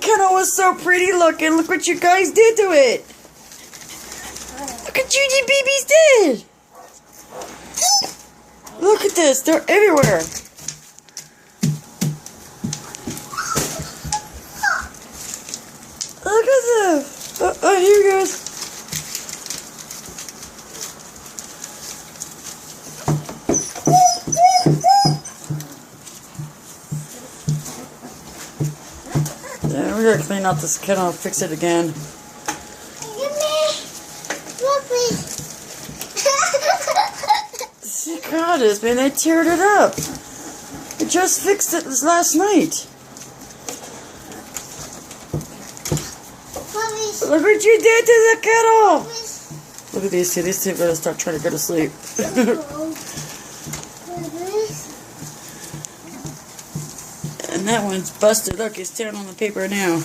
kennel was so pretty looking. Look what you guys did to it. Look what you babies did. Look at this. They're everywhere. Look at this. Oh, here he goes. Yeah, we're gonna clean out this kennel and fix it again. See, God, this man, they teared it up. We just fixed it this last night. Look what you did to the kennel. Look at these two. These two are gonna start trying to go to sleep. And that one's busted. Look, he's tearing on the paper now.